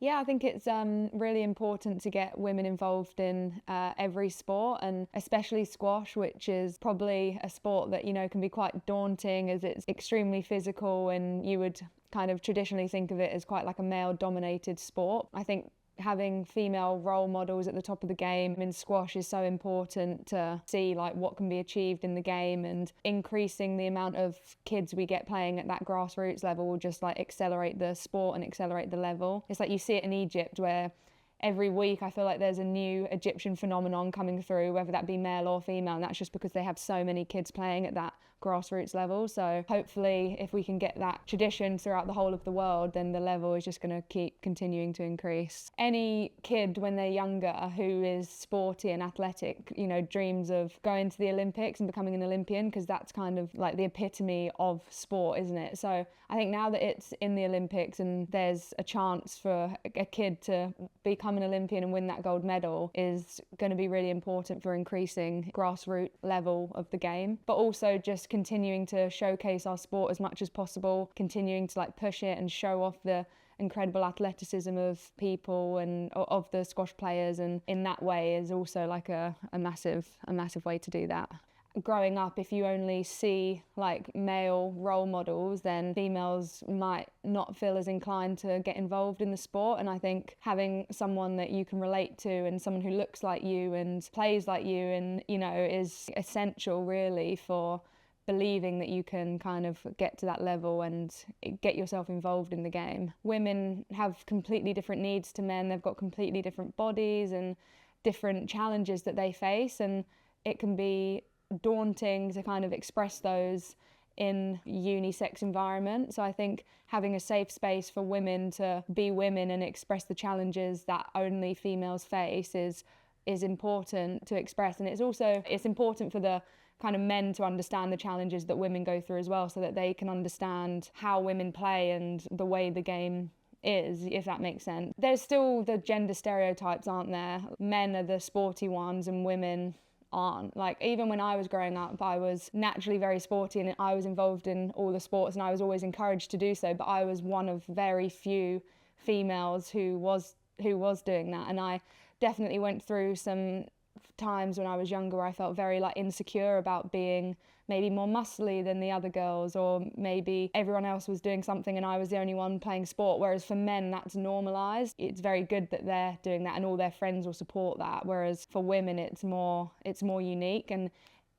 Yeah, I think it's really important to get women involved in every sport, and especially squash, which is probably a sport that, can be quite daunting as it's extremely physical, and you would kind of traditionally think of it as quite like a male-dominated sport. I think having female role models at the top of the game in squash is so important to see like what can be achieved in the game, and increasing the amount of kids we get playing at that grassroots level will just like accelerate the sport and accelerate the level. It's like you see it in Egypt where every week I feel like there's a new Egyptian phenomenon coming through, whether that be male or female, and that's just because they have so many kids playing at that grassroots level. So hopefully if we can get that tradition throughout the whole of the world, then the level is just going to keep continuing to increase. Any kid when they're younger who is sporty and athletic, dreams of going to the Olympics and becoming an Olympian, because that's kind of like the epitome of sport, isn't it? So I think now that it's in the Olympics and there's a chance for a kid to become an Olympian and win that gold medal, is going to be really important for increasing grassroots level of the game, but also just continuing to showcase our sport as much as possible, continuing to like push it and show off the incredible athleticism of people and of the squash players, and in that way is also like a massive way to do that. Growing up, if you only see like male role models, then females might not feel as inclined to get involved in the sport. And I think having someone that you can relate to and someone who looks like you and plays like you and, is essential really for believing that you can kind of get to that level and get yourself involved in the game. Women have completely different needs to men. They've got completely different bodies and different challenges that they face, and it can be daunting to kind of express those in unisex environment. So I think having a safe space for women to be women and express the challenges that only females face is important to express. And it's important for the kind of men to understand the challenges that women go through as well, so that they can understand how women play and the way the game is, if that makes sense. There's still the gender stereotypes, aren't there? Men are the sporty ones and women aren't. Like, even when I was growing up, I was naturally very sporty and I was involved in all the sports and I was always encouraged to do so, but I was one of very few females who was doing that. And I definitely went through some times when I was younger where I felt very like insecure about being maybe more muscly than the other girls, or maybe everyone else was doing something and I was the only one playing sport, whereas for men that's normalised. It's very good that they're doing that and all their friends will support that, whereas for women it's more unique. And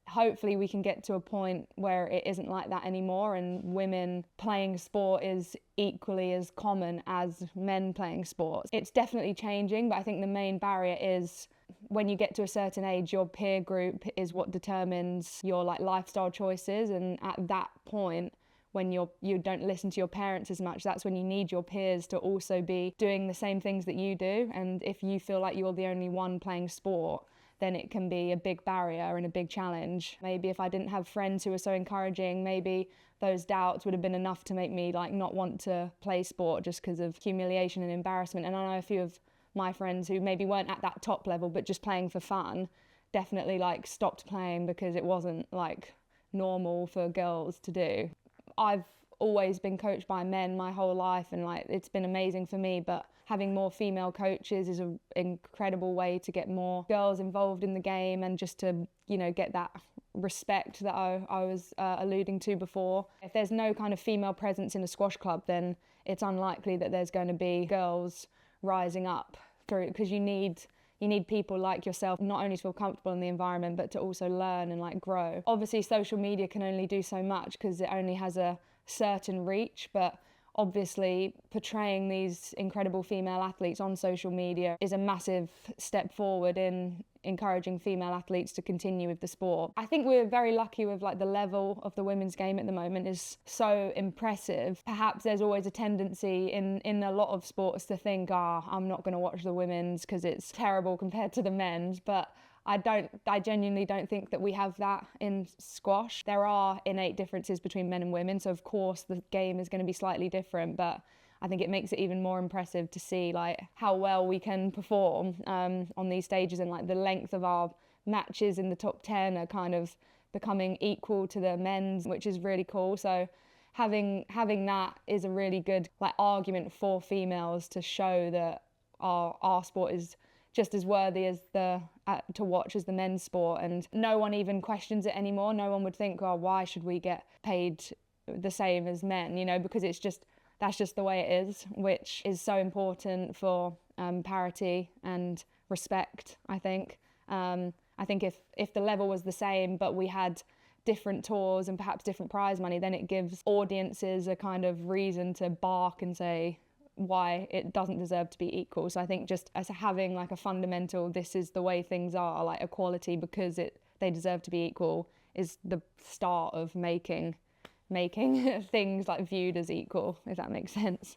hopefully we can get to a point where it isn't like that anymore, and women playing sport is equally as common as men playing sports. It's definitely changing, but I think the main barrier is when you get to a certain age, your peer group is what determines your like lifestyle choices, and at that point when you don't listen to your parents as much, that's when you need your peers to also be doing the same things that you do. And if you feel like you're the only one playing sport, then it can be a big barrier and a big challenge. Maybe if I didn't have friends who were so encouraging, maybe those doubts would have been enough to make me like not want to play sport just because of humiliation and embarrassment. And I know a few of my friends who maybe weren't at that top level but just playing for fun definitely like stopped playing because it wasn't like normal for girls to do. I've always been coached by men my whole life and like it's been amazing for me, but having more female coaches is an incredible way to get more girls involved in the game and just to get that respect that I was alluding to before. If there's no kind of female presence in a squash club, then it's unlikely that there's going to be girls rising up through, because you need people like yourself not only to feel comfortable in the environment but to also learn and like grow. Obviously social media can only do so much because it only has a certain reach, but obviously portraying these incredible female athletes on social media is a massive step forward in encouraging female athletes to continue with the sport. I think we're very lucky with like the level of the women's game at the moment is so impressive. Perhaps there's always a tendency in a lot of sports to think, I'm not going to watch the women's because it's terrible compared to the men's, but I genuinely don't think that we have that in squash. There are innate differences between men and women, so of course the game is going to be slightly different, but I think it makes it even more impressive to see like how well we can perform on these stages, and like the length of our matches in the top 10 are kind of becoming equal to the men's, which is really cool. So having that is a really good like argument for females to show that our sport is just as worthy as to watch as the men's sport, and no one even questions it anymore. No one would think, oh, why should we get paid the same as men, you know, because that's just the way it is, which is so important for parity and respect, I think. I think if the level was the same but we had different tours and perhaps different prize money, then it gives audiences a kind of reason to bark and say why it doesn't deserve to be equal. So I think just as having like a fundamental, this is the way things are, like equality because they deserve to be equal, is the start of making things like viewed as equal, if that makes sense.